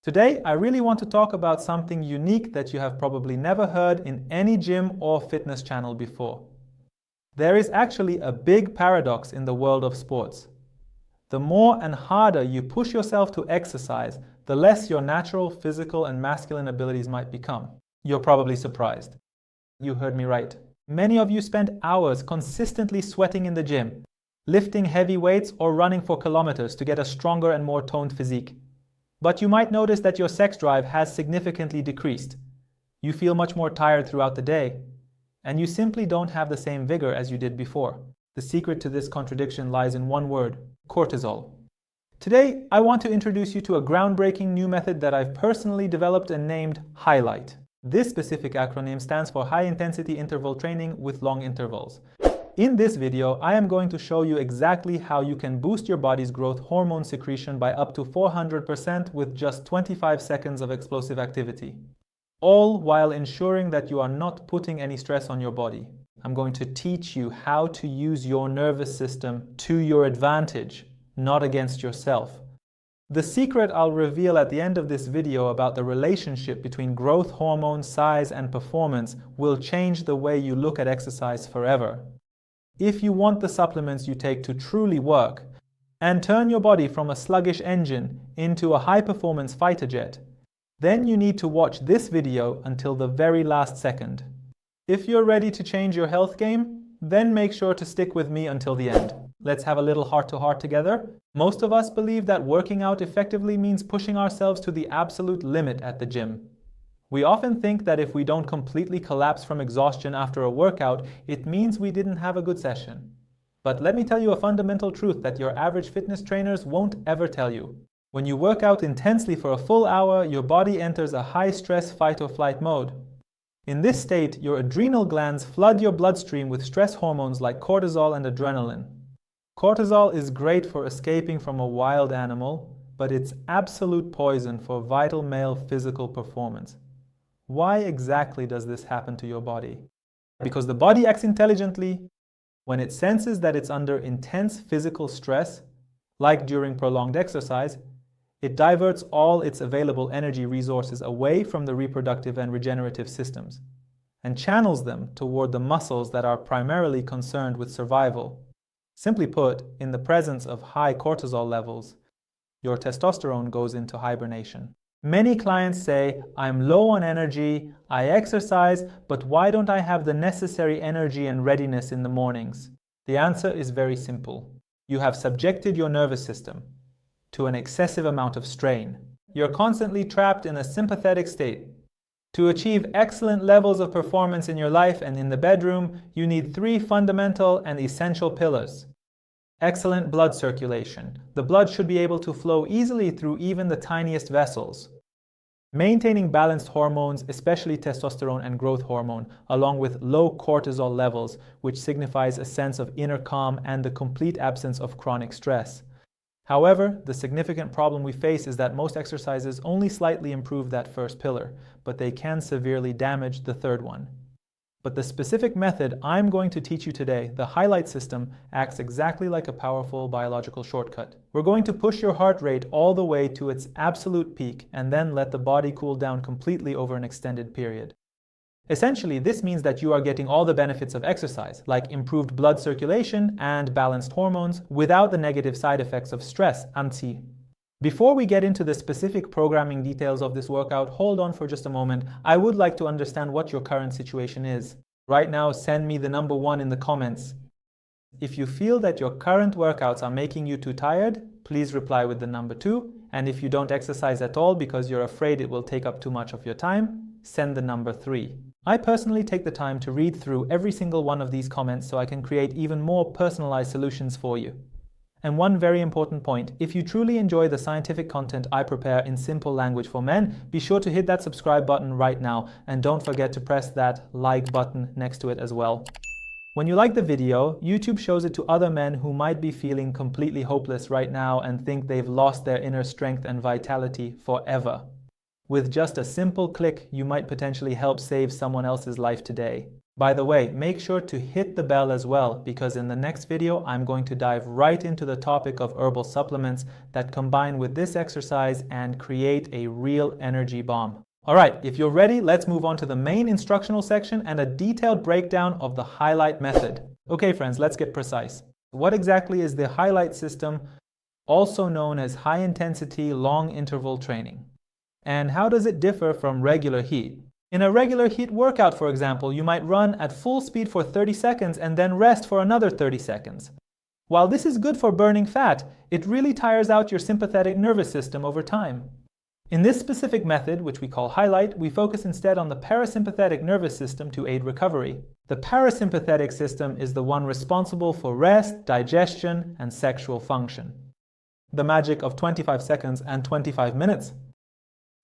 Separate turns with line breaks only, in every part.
Today, I really want to talk about something unique that you have probably never heard in any gym or fitness channel before. There is actually a big paradox in the world of sports. The more and harder you push yourself to exercise, the less your natural physical and masculine abilities might become. You're probably surprised. You heard me right. Many of you spend hours consistently sweating in the gym, lifting heavy weights or running for kilometers to get a stronger and more toned physique. But you might notice that your sex drive has significantly decreased. You feel much more tired throughout the day, and you simply don't have the same vigor as you did before. The secret to this contradiction lies in one word: cortisol. Today, I want to introduce you to a groundbreaking new method that I've personally developed and named HILIT. This specific acronym stands for High Intensity Interval Training with Long Intervals. In this video, I am going to show you exactly how you can boost your body's growth hormone secretion by up to 400% with just 25 seconds of explosive activity, all while ensuring that you are not putting any stress on your body. I'm going to teach you how to use your nervous system to your advantage, not against yourself. The secret I'll reveal at the end of this video about the relationship between growth hormone, size, and performance will change the way you look at exercise forever. If you want the supplements you take to truly work and turn your body from a sluggish engine into a high-performance fighter jet, then you need to watch this video until the very last second. If you're ready to change your health game, then make sure to stick with me until the end. Let's have a little heart-to-heart together. Most of us believe that working out effectively means pushing ourselves to the absolute limit at the gym. We often think that if we don't completely collapse from exhaustion after a workout, it means we didn't have a good session. But let me tell you a fundamental truth that your average fitness trainers won't ever tell you. When you work out intensely for a full hour, your body enters a high-stress fight-or-flight mode. In this state, your adrenal glands flood your bloodstream with stress hormones like cortisol and adrenaline. Cortisol is great for escaping from a wild animal, but it's absolute poison for vital male physical performance. Why exactly does this happen to your body? Because the body acts intelligently when it senses that it's under intense physical stress, like during prolonged exercise. It diverts all its available energy resources away from the reproductive and regenerative systems and channels them toward the muscles that are primarily concerned with survival. Simply put, in the presence of high cortisol levels, your testosterone goes into hibernation. Many clients say, "I'm low on energy, I exercise, but why don't I have the necessary energy and readiness in the mornings?" The answer is very simple. You have subjected your nervous system to an excessive amount of strain. You're constantly trapped in a sympathetic state. To achieve excellent levels of performance in your life and in the bedroom, you need 3 fundamental and essential pillars. Excellent blood circulation. The blood should be able to flow easily through even the tiniest vessels. Maintaining balanced hormones, especially testosterone and growth hormone, along with low cortisol levels, which signifies a sense of inner calm and the complete absence of chronic stress. However, the significant problem we face is that most exercises only slightly improve that first pillar, but they can severely damage the third one. But the specific method I'm going to teach you today, the HILIT system, acts exactly like a powerful biological shortcut. We're going to push your heart rate all the way to its absolute peak and then let the body cool down completely over an extended period. Essentially, this means that you are getting all the benefits of exercise, like improved blood circulation and balanced hormones, without the negative side effects of stress, anxi. Before we get into the specific programming details of this workout, hold on for just a moment. I would like to understand what your current situation is. Right now, send me the number 1 in the comments. If you feel that your current workouts are making you too tired, please reply with the number 2. And if you don't exercise at all because you're afraid it will take up too much of your time, send the number 3. I personally take the time to read through every single one of these comments so I can create even more personalized solutions for you. And one very important point, if you truly enjoy the scientific content I prepare in simple language for men, be sure to hit that subscribe button right now and don't forget to press that like button next to it as well. When you like the video, YouTube shows it to other men who might be feeling completely hopeless right now and think they've lost their inner strength and vitality forever. With just a simple click, you might potentially help save someone else's life today. By the way, make sure to hit the bell as well, because in the next video, I'm going to dive right into the topic of herbal supplements that combine with this exercise and create a real energy bomb. All right, if you're ready, let's move on to the main instructional section and a detailed breakdown of the HILIT method. Okay, friends, let's get precise. What exactly is the HILIT system, also known as high-intensity long-interval training? And how does it differ from regular HIIT? In a regular HIIT workout, for example, you might run at full speed for 30 seconds and then rest for another 30 seconds. While this is good for burning fat, it really tires out your sympathetic nervous system over time. In this specific method, which we call HILIT, we focus instead on the parasympathetic nervous system to aid recovery. The parasympathetic system is the one responsible for rest, digestion, and sexual function. The magic of 25 seconds and 25 minutes.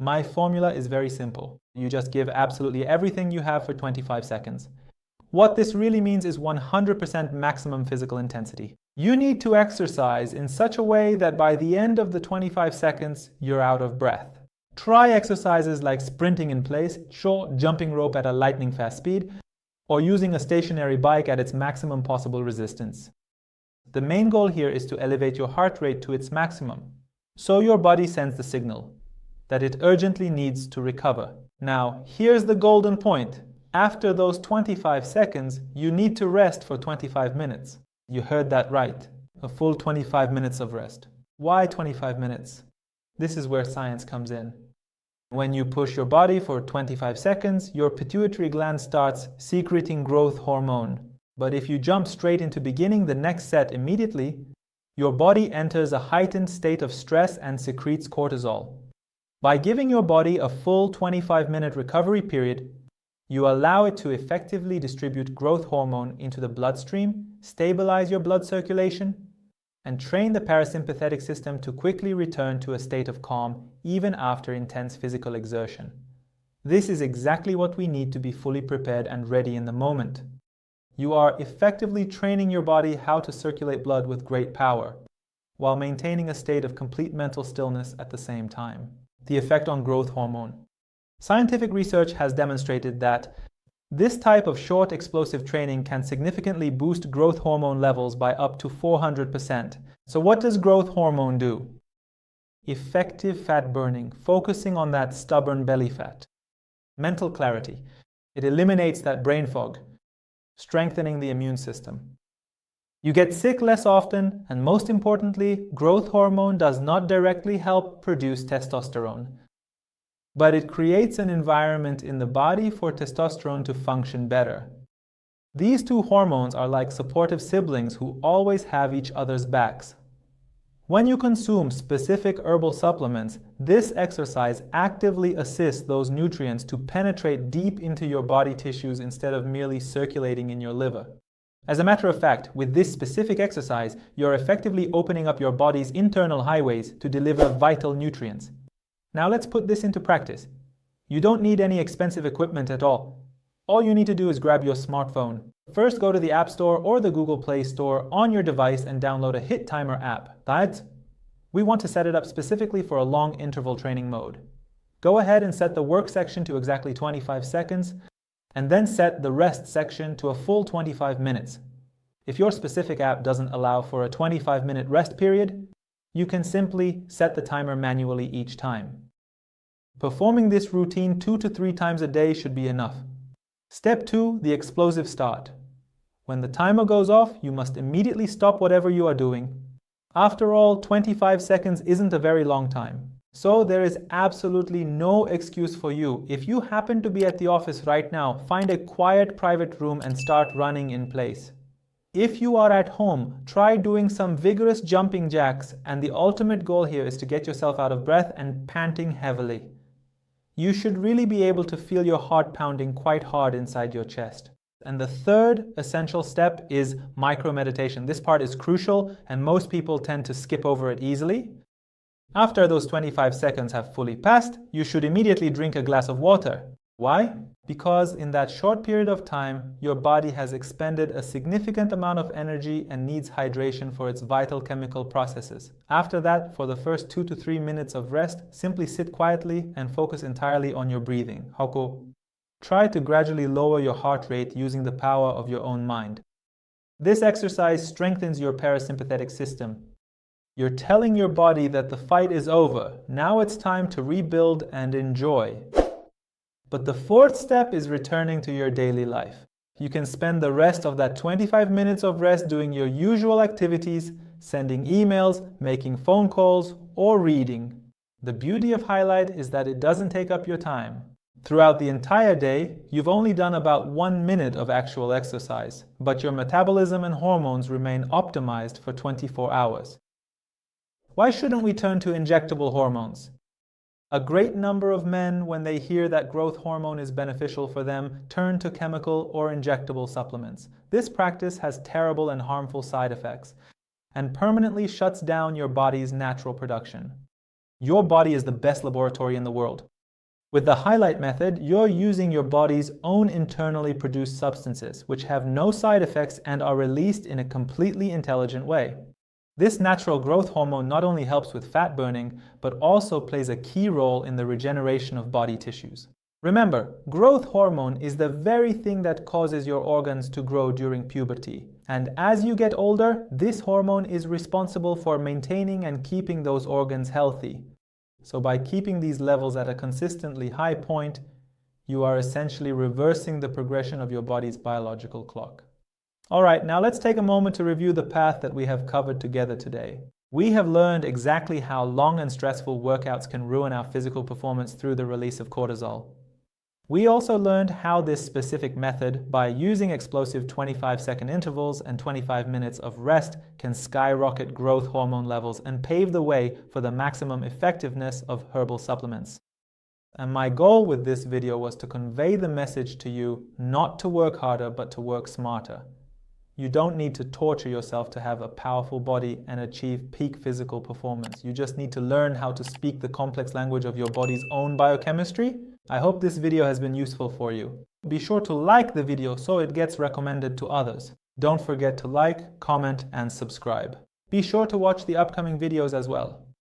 My formula is very simple. You just give absolutely everything you have for 25 seconds. What this really means is 100% maximum physical intensity. You need to exercise in such a way that by the end of the 25 seconds, you're out of breath. Try exercises like sprinting in place, short jumping rope at a lightning fast speed, or using a stationary bike at its maximum possible resistance. The main goal here is to elevate your heart rate to its maximum, so your body sends the signal that it urgently needs to recover. Now, here's the golden point. After those 25 seconds, you need to rest for 25 minutes. You heard that right. A full 25 minutes of rest. Why 25 minutes? This is where science comes in. When you push your body for 25 seconds, your pituitary gland starts secreting growth hormone. But if you jump straight into beginning the next set immediately, your body enters a heightened state of stress and secretes cortisol. By giving your body a full 25-minute recovery period, you allow it to effectively distribute growth hormone into the bloodstream, stabilize your blood circulation, and train the parasympathetic system to quickly return to a state of calm even after intense physical exertion. This is exactly what we need to be fully prepared and ready in the moment. You are effectively training your body how to circulate blood with great power, while maintaining a state of complete mental stillness at the same time. The effect on growth hormone. Scientific research has demonstrated that this type of short explosive training can significantly boost growth hormone levels by up to 400%. So what does growth hormone do? Effective fat burning, focusing on that stubborn belly fat. Mental clarity. It eliminates that brain fog, strengthening the immune system. You get sick less often, and most importantly, growth hormone does not directly help produce testosterone, but it creates an environment in the body for testosterone to function better. These two hormones are like supportive siblings who always have each other's backs. When you consume specific herbal supplements, this exercise actively assists those nutrients to penetrate deep into your body tissues instead of merely circulating in your liver. As a matter of fact, with this specific exercise, you're effectively opening up your body's internal highways to deliver vital nutrients. Now let's put this into practice. You don't need any expensive equipment at all. All you need to do is grab your smartphone. First, go to the App Store or the Google Play Store on your device and download a HIIT Timer app. We want to set it up specifically for a long interval training mode. Go ahead and set the work section to exactly 25 seconds, and then set the rest section to a full 25 minutes. If your specific app doesn't allow for a 25-minute rest period, you can simply set the timer manually each time. Performing this routine 2 to 3 times a day should be enough. Step 2, the explosive start. When the timer goes off, you must immediately stop whatever you are doing. After all, 25 seconds isn't a very long time. So there is absolutely no excuse for you. If you happen to be at the office right now, find a quiet private room and start running in place. If you are at home, try doing some vigorous jumping jacks, and the ultimate goal here is to get yourself out of breath and panting heavily. You should really be able to feel your heart pounding quite hard inside your chest. And the third essential step is micro-meditation. This part is crucial, and most people tend to skip over it easily. After those 25 seconds have fully passed, you should immediately drink a glass of water. Why? Because in that short period of time, your body has expended a significant amount of energy and needs hydration for its vital chemical processes. After that, for the first 2 to 3 minutes of rest, simply sit quietly and focus entirely on your breathing. Hauko. Try to gradually lower your heart rate using the power of your own mind. This exercise strengthens your parasympathetic system. You're telling your body that the fight is over. Now it's time to rebuild and enjoy. But the fourth step is returning to your daily life. You can spend the rest of that 25 minutes of rest doing your usual activities, sending emails, making phone calls, or reading. The beauty of HILIT is that it doesn't take up your time. Throughout the entire day, you've only done about 1 minute of actual exercise, but your metabolism and hormones remain optimized for 24 hours. Why shouldn't we turn to injectable hormones? A great number of men, when they hear that growth hormone is beneficial for them, turn to chemical or injectable supplements. This practice has terrible and harmful side effects and permanently shuts down your body's natural production. Your body is the best laboratory in the world. With the HILIT method, you're using your body's own internally produced substances, which have no side effects and are released in a completely intelligent way. This natural growth hormone not only helps with fat burning, but also plays a key role in the regeneration of body tissues. Remember, growth hormone is the very thing that causes your organs to grow during puberty. And as you get older, this hormone is responsible for maintaining and keeping those organs healthy. So by keeping these levels at a consistently high point, you are essentially reversing the progression of your body's biological clock. Alright, now let's take a moment to review the path that we have covered together today. We have learned exactly how long and stressful workouts can ruin our physical performance through the release of cortisol. We also learned how this specific method, by using explosive 25-second intervals and 25 minutes of rest, can skyrocket growth hormone levels and pave the way for the maximum effectiveness of herbal supplements. And my goal with this video was to convey the message to you not to work harder, but to work smarter. You don't need to torture yourself to have a powerful body and achieve peak physical performance. You just need to learn how to speak the complex language of your body's own biochemistry. I hope this video has been useful for you. Be sure to like the video so it gets recommended to others. Don't forget to like, comment, and subscribe. Be sure to watch the upcoming videos as well.